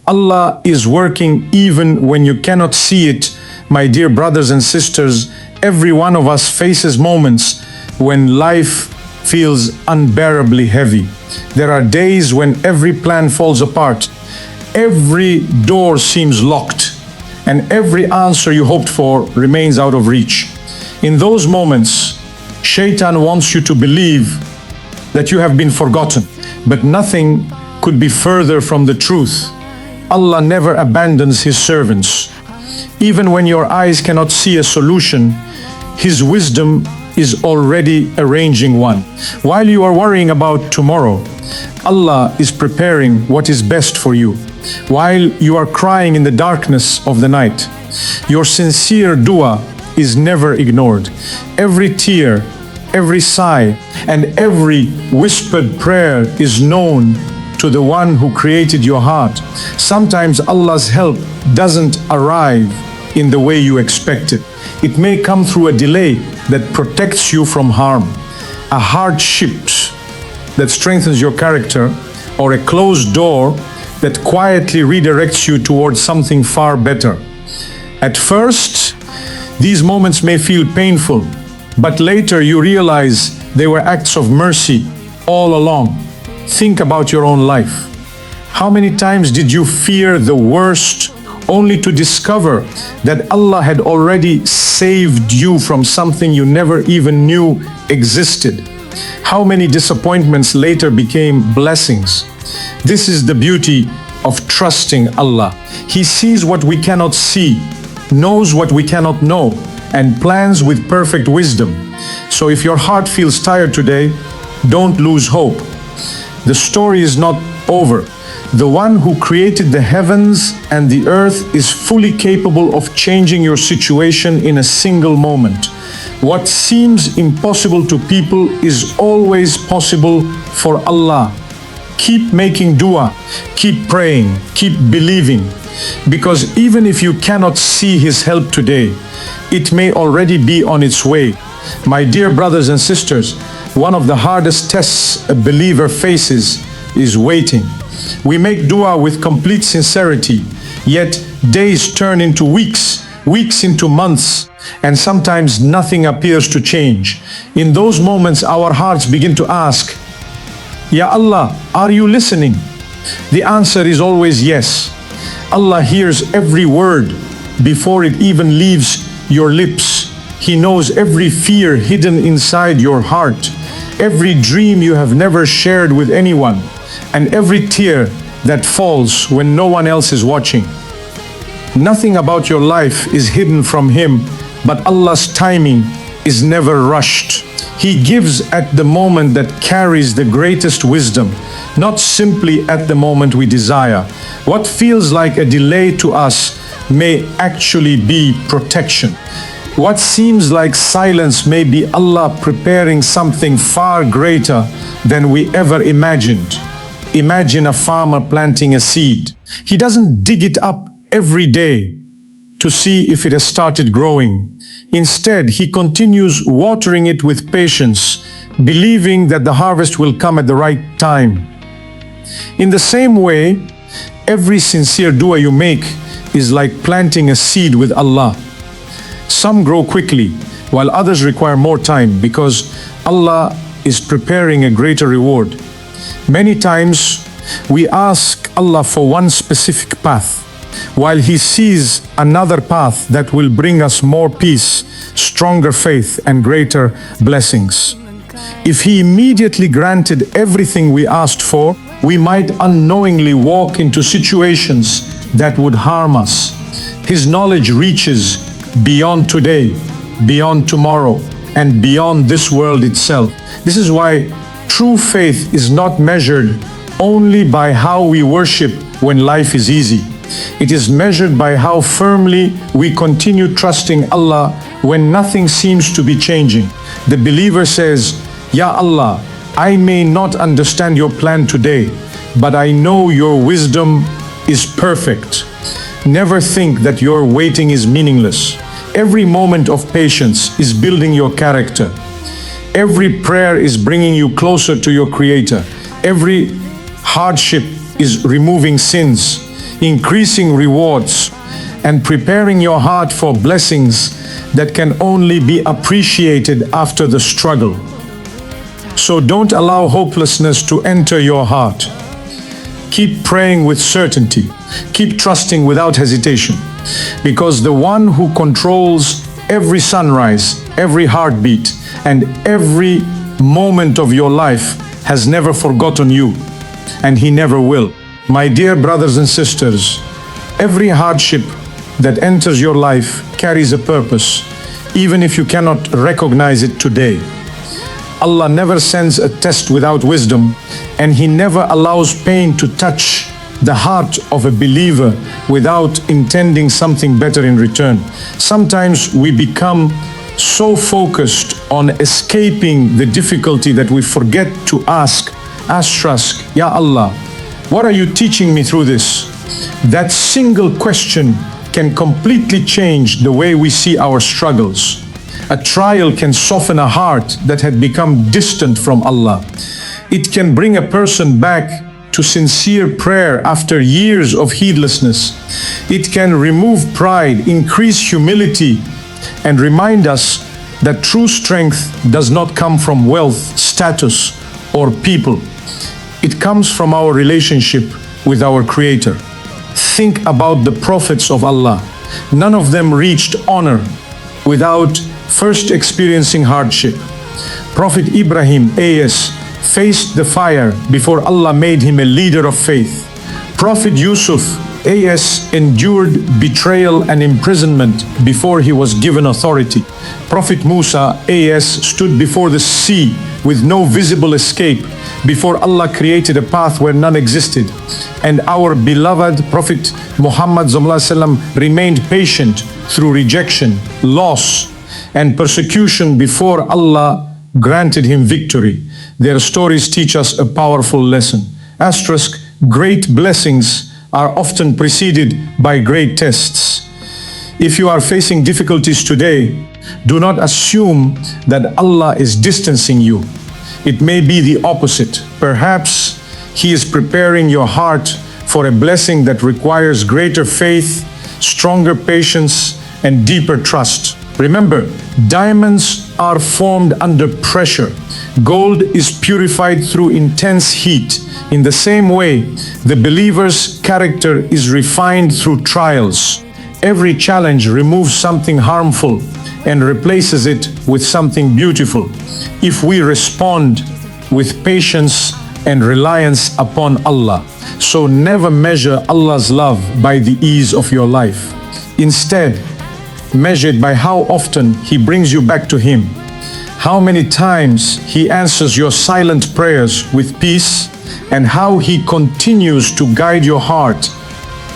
Allah is working even when you cannot see it. My dear brothers and sisters, every one of us faces moments when life feels unbearably heavy. There are days when every plan falls apart, every door seems locked, and every answer you hoped for remains out of reach. In those moments, Shaitan wants you to believe that you have been forgotten, but nothing could be further from the truth. Allah never abandons His servants. Even when your eyes cannot see a solution, His wisdom is already arranging one. While you are worrying about tomorrow, Allah is preparing what is best for you. While you are crying in the darkness of the night, your sincere dua is never ignored. Every tear, every sigh, and every whispered prayer is known to the one who created your heart. Sometimes Allah's help doesn't arrive in the way you expected. It may come through a delay that protects you from harm, a hardship that strengthens your character, or a closed door that quietly redirects you towards something far better. At first, these moments may feel painful, but later you realize they were acts of mercy all along. Think about your own life. How many times did you fear the worst only to discover that Allah had already saved you from something you never even knew existed? How many disappointments later became blessings? This is the beauty of trusting Allah. He sees what we cannot see, knows what we cannot know, and plans with perfect wisdom. So if your heart feels tired today, don't lose hope. The story is not over. The one who created the heavens and the earth is fully capable of changing your situation in a single moment. What seems impossible to people is always possible for Allah. Keep making dua, keep praying, keep believing, because even if you cannot see His help today, it may already be on its way. My dear brothers and sisters, one of the hardest tests a believer faces is waiting. We make dua with complete sincerity, yet days turn into weeks, weeks into months, and sometimes nothing appears to change. In those moments, our hearts begin to ask, Ya Allah, are you listening? The answer is always yes. Allah hears every word before it even leaves your lips. He knows every fear hidden inside your heart, every dream you have never shared with anyone, and every tear that falls when no one else is watching. Nothing about your life is hidden from Him, but Allah's timing is never rushed. He gives at the moment that carries the greatest wisdom, not simply at the moment we desire. What feels like a delay to us may actually be protection. What seems like silence may be Allah preparing something far greater than we ever imagined. Imagine a farmer planting a seed. He doesn't dig it up every day to see if it has started growing. Instead, he continues watering it with patience, believing that the harvest will come at the right time. In the same way, every sincere dua you make is like planting a seed with Allah. Some grow quickly, while others require more time because Allah is preparing a greater reward. Many times, we ask Allah for one specific path, while He sees another path that will bring us more peace, stronger faith, and greater blessings. If He immediately granted everything we asked for, we might unknowingly walk into situations that would harm us. His knowledge reaches beyond today, beyond tomorrow, and beyond this world itself. This is why true faith is not measured only by how we worship when life is easy. It is measured by how firmly we continue trusting Allah when nothing seems to be changing. The believer says, Ya Allah, I may not understand your plan today, but I know your wisdom is perfect. Never think that your waiting is meaningless. Every moment of patience is building your character. Every prayer is bringing you closer to your Creator. Every hardship is removing sins. increasing rewards, and preparing your heart for blessings that can only be appreciated after the struggle. So don't allow hopelessness to enter your heart. Keep praying with certainty. Keep trusting without hesitation, because the one who controls every sunrise, every heartbeat, and every moment of your life has never forgotten you, and he never will. My dear brothers and sisters, every hardship that enters your life carries a purpose, even if you cannot recognize it today. Allah never sends a test without wisdom, and He never allows pain to touch the heart of a believer without intending something better in return. Sometimes we become so focused on escaping the difficulty that we forget to ask, Ya Allah, what are you teaching me through this? That single question can completely change the way we see our struggles. A trial can soften a heart that had become distant from Allah. It can bring a person back to sincere prayer after years of heedlessness. It can remove pride, increase humility, and remind us that true strength does not come from wealth, status, or people. It comes from our relationship with our Creator. Think about the prophets of Allah. None of them reached honor without first experiencing hardship. Prophet Ibrahim A.S. faced the fire before Allah made him a leader of faith. Prophet Yusuf A.S. endured betrayal and imprisonment before he was given authority. Prophet Musa A.S. stood before the sea with no visible escape before Allah created a path where none existed. And our beloved Prophet Muhammad remained patient through rejection, loss, and persecution before Allah granted him victory. Their stories teach us a powerful lesson. Asterisk, great blessings are often preceded by great tests. If you are facing difficulties today, do not assume that Allah is distancing you. It may be the opposite. Perhaps He is preparing your heart for a blessing that requires greater faith, stronger patience, and deeper trust. Remember, diamonds are formed under pressure. Gold is purified through intense heat. In the same way, the believer's character is refined through trials. Every challenge removes something harmful and replaces it with something beautiful, if we respond with patience and reliance upon Allah. So never measure Allah's love by the ease of your life. Instead, measure it by how often He brings you back to Him, how many times He answers your silent prayers with peace, and how He continues to guide your heart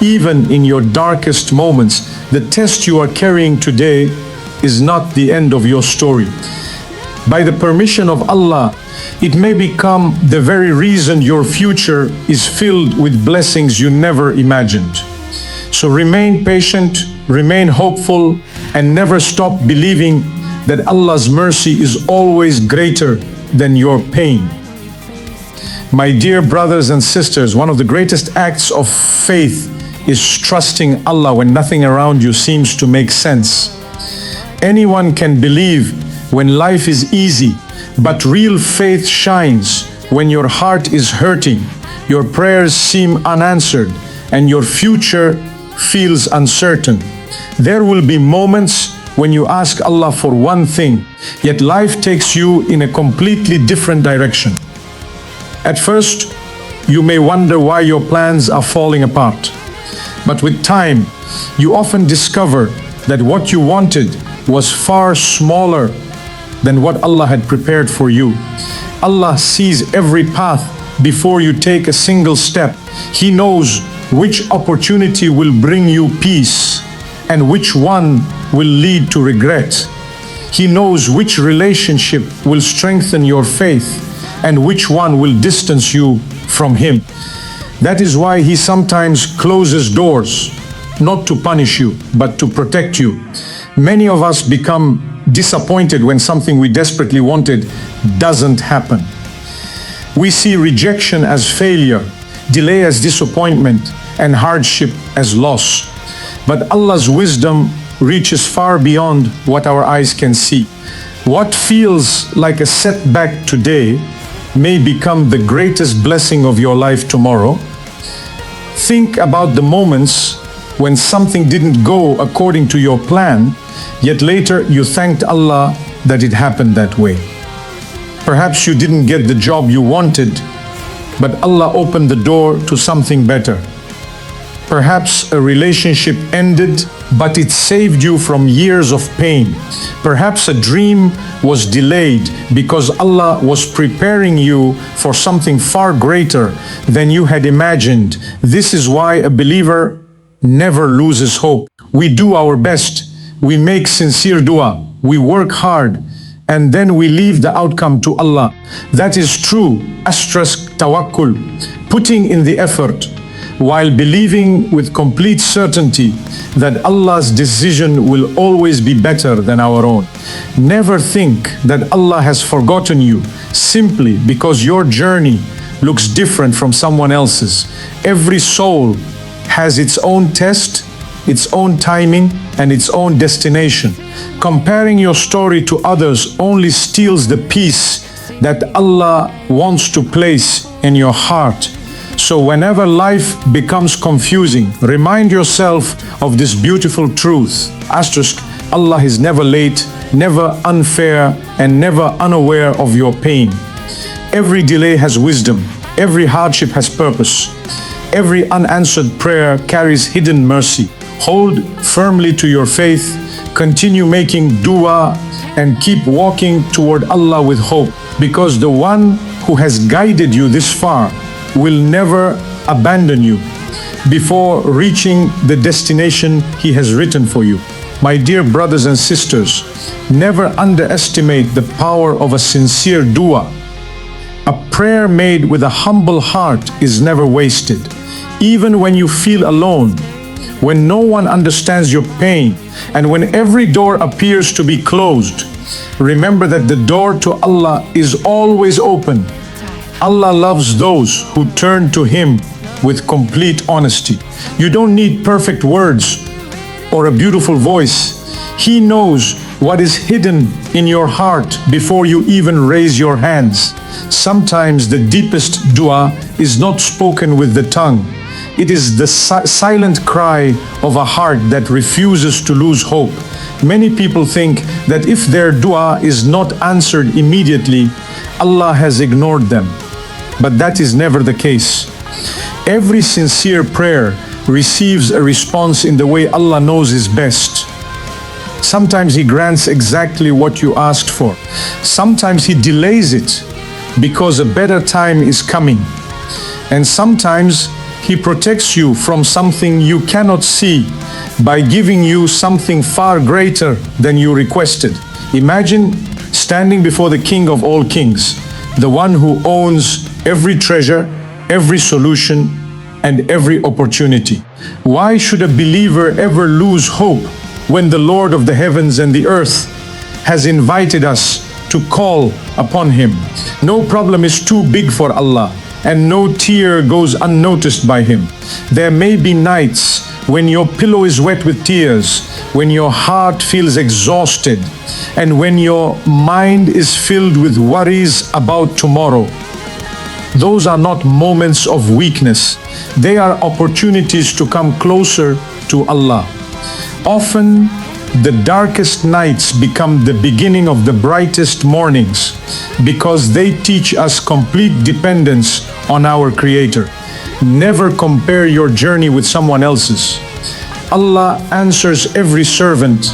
even in your darkest moments. The test you are carrying today is not the end of your story. By the permission of Allah, it may become the very reason your future is filled with blessings you never imagined. So remain patient, remain hopeful, and never stop believing that Allah's mercy is always greater than your pain. My dear brothers and sisters, one of the greatest acts of faith is trusting Allah when nothing around you seems to make sense. Anyone can believe when life is easy, but real faith shines when your heart is hurting, your prayers seem unanswered, and your future feels uncertain. There will be moments when you ask Allah for one thing, yet life takes you in a completely different direction. At first, you may wonder why your plans are falling apart. But with time, you often discover that what you wanted was far smaller than what Allah had prepared for you. Allah sees every path before you take a single step. He knows which opportunity will bring you peace and which one will lead to regret. He knows which relationship will strengthen your faith and which one will distance you from Him. That is why He sometimes closes doors, not to punish you, but to protect you. Many of us become disappointed when something we desperately wanted doesn't happen. We see rejection as failure, delay as disappointment, and hardship as loss. But Allah's wisdom reaches far beyond what our eyes can see. What feels like a setback today may become the greatest blessing of your life tomorrow. Think about the moments when something didn't go according to your plan, yet later you thanked Allah that it happened that way. Perhaps you didn't get the job you wanted, but Allah opened the door to something better. Perhaps a relationship ended, but it saved you from years of pain. Perhaps a dream was delayed because Allah was preparing you for something far greater than you had imagined. This is why a believer never loses hope. We do our best, we make sincere dua, we work hard, and then we leave the outcome to Allah. That is true, tawakkul, putting in the effort, while believing with complete certainty that Allah's decision will always be better than our own. Never think that Allah has forgotten you simply because your journey looks different from someone else's. Every soul has its own test, its own timing, and its own destination. Comparing your story to others only steals the peace that Allah wants to place in your heart. So whenever life becomes confusing, remind yourself of this beautiful truth. Asterisk, Allah is never late, never unfair, and never unaware of your pain. Every delay has wisdom. Every hardship has purpose. Every unanswered prayer carries hidden mercy. Hold firmly to your faith, continue making dua, and keep walking toward Allah with hope, because the one who has guided you this far will never abandon you before reaching the destination He has written for you. My dear brothers and sisters, never underestimate the power of a sincere dua. A prayer made with a humble heart is never wasted. Even when you feel alone, when no one understands your pain, and when every door appears to be closed, remember that the door to Allah is always open. Allah loves those who turn to Him with complete honesty. You don't need perfect words or a beautiful voice. He knows what is hidden in your heart before you even raise your hands. Sometimes the deepest dua is not spoken with the tongue. It is the silent cry of a heart that refuses to lose hope. Many people think that if their dua is not answered immediately, Allah has ignored them. But that is never the case. Every sincere prayer receives a response in the way Allah knows is best. Sometimes He grants exactly what you asked for. Sometimes He delays it because a better time is coming. And sometimes He protects you from something you cannot see by giving you something far greater than you requested. Imagine standing before the King of all kings, the one who owns every treasure, every solution, and every opportunity. Why should a believer ever lose hope when the Lord of the heavens and the earth has invited us to call upon Him? No problem is too big for Allah, and no tear goes unnoticed by Him. There may be nights when your pillow is wet with tears, when your heart feels exhausted, and when your mind is filled with worries about tomorrow. Those are not moments of weakness. They are opportunities to come closer to Allah. Often, the darkest nights become the beginning of the brightest mornings because they teach us complete dependence on our Creator. Never compare your journey with someone else's. Allah answers every servant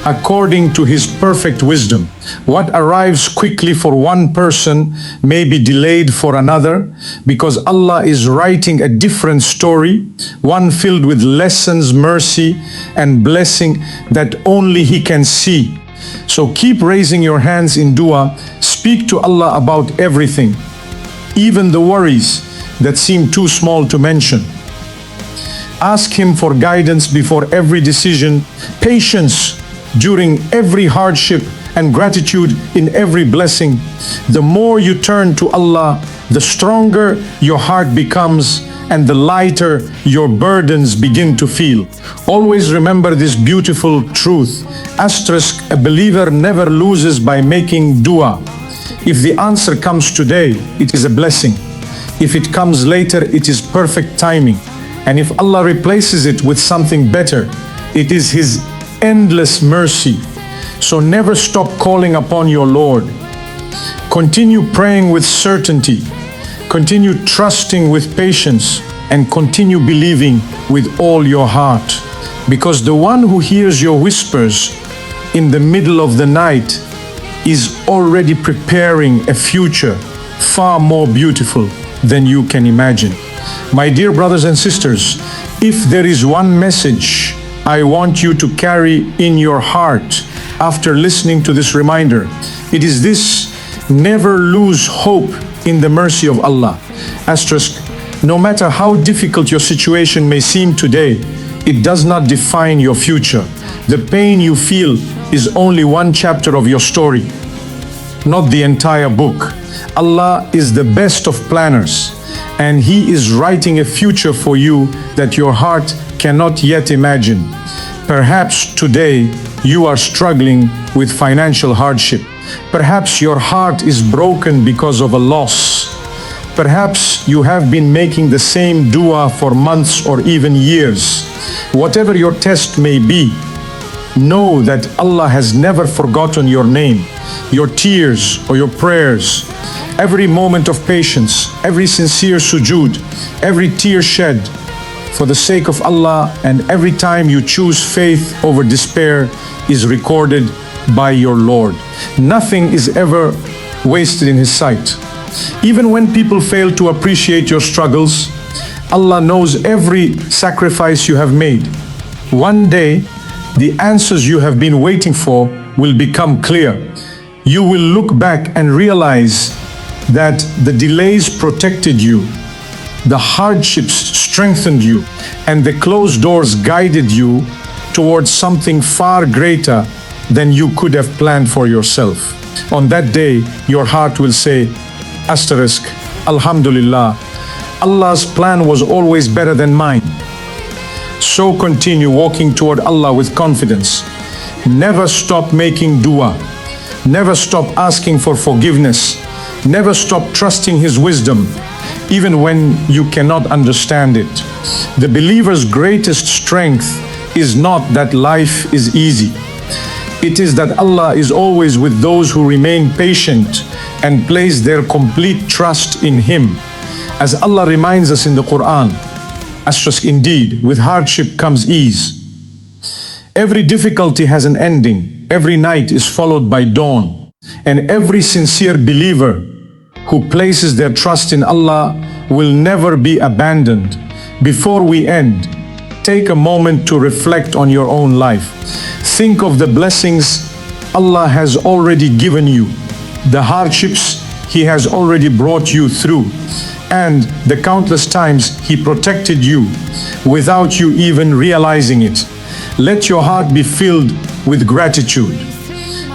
according to His perfect wisdom. What arrives quickly for one person may be delayed for another because Allah is writing a different story, one filled with lessons, mercy, and blessing that only He can see. So keep raising your hands in dua, speak to Allah about everything, even the worries that seem too small to mention. Ask Him for guidance before every decision, patience during every hardship, and gratitude in every blessing. The more you turn to Allah, the stronger your heart becomes and the lighter your burdens begin to feel. Always remember this beautiful truth. Asterisk, a believer never loses by making dua. If the answer comes today, it is a blessing. If it comes later, it is perfect timing. And if Allah replaces it with something better, it is His endless mercy. So never stop calling upon your Lord. Continue praying with certainty. Continue trusting with patience, and continue believing with all your heart. Because the one who hears your whispers in the middle of the night is already preparing a future far more beautiful than you can imagine. My dear brothers and sisters, if there is one message I want you to carry in your heart after listening to this reminder, it is this: never lose hope in the mercy of Allah. Asterisk, no matter how difficult your situation may seem today, it does not define your future. The pain you feel is only one chapter of your story, not the entire book. Allah is the best of planners, and He is writing a future for you that your heart cannot yet imagine. Perhaps today you are struggling with financial hardship. Perhaps your heart is broken because of a loss. Perhaps you have been making the same dua for months or even years. Whatever your test may be, know that Allah has never forgotten your name, your tears or your prayers. Every moment of patience, every sincere sujood, every tear shed for the sake of Allah, and every time you choose faith over despair is recorded by your Lord. Nothing is ever wasted in His sight. Even when people fail to appreciate your struggles, Allah knows every sacrifice you have made. One day, the answers you have been waiting for will become clear. You will look back and realize that the delays protected you, the hardships strengthened you, and the closed doors guided you towards something far greater than you could have planned for yourself. On that day, your heart will say, asterisk, Alhamdulillah, Allah's plan was always better than mine. So continue walking toward Allah with confidence. Never stop making dua. Never stop asking for forgiveness. Never stop trusting His wisdom, even when you cannot understand it. The believer's greatest strength is not that life is easy. It is that Allah is always with those who remain patient and place their complete trust in Him. As Allah reminds us in the Quran, asterisk, indeed, with hardship comes ease. Every difficulty has an ending. Every night is followed by dawn. And every sincere believer who places their trust in Allah will never be abandoned. Before we end, take a moment to reflect on your own life. Think of the blessings Allah has already given you, the hardships He has already brought you through, and the countless times He protected you without you even realizing it. Let your heart be filled with gratitude,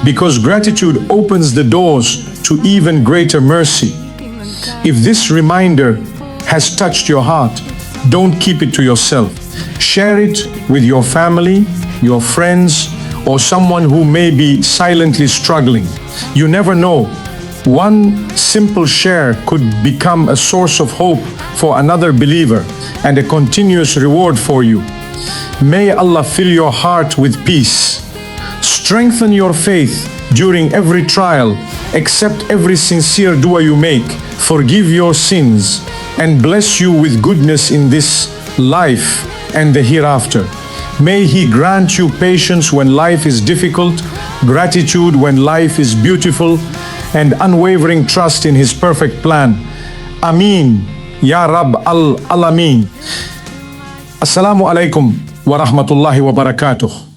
because gratitude opens the doors to even greater mercy. If this reminder has touched your heart, don't keep it to yourself. Share it with your family, your friends, or someone who may be silently struggling. You never know. One simple share could become a source of hope for another believer and a continuous reward for you. May Allah fill your heart with peace. Strengthen your faith during every trial. Accept every sincere dua you make. Forgive your sins and bless you with goodness in this life and the hereafter. May He grant you patience when life is difficult, gratitude when life is beautiful, and unwavering trust in His perfect plan. Ameen. Ya Rab al-Alameen. Assalamu alaikum wa rahmatullahi wa barakatuh.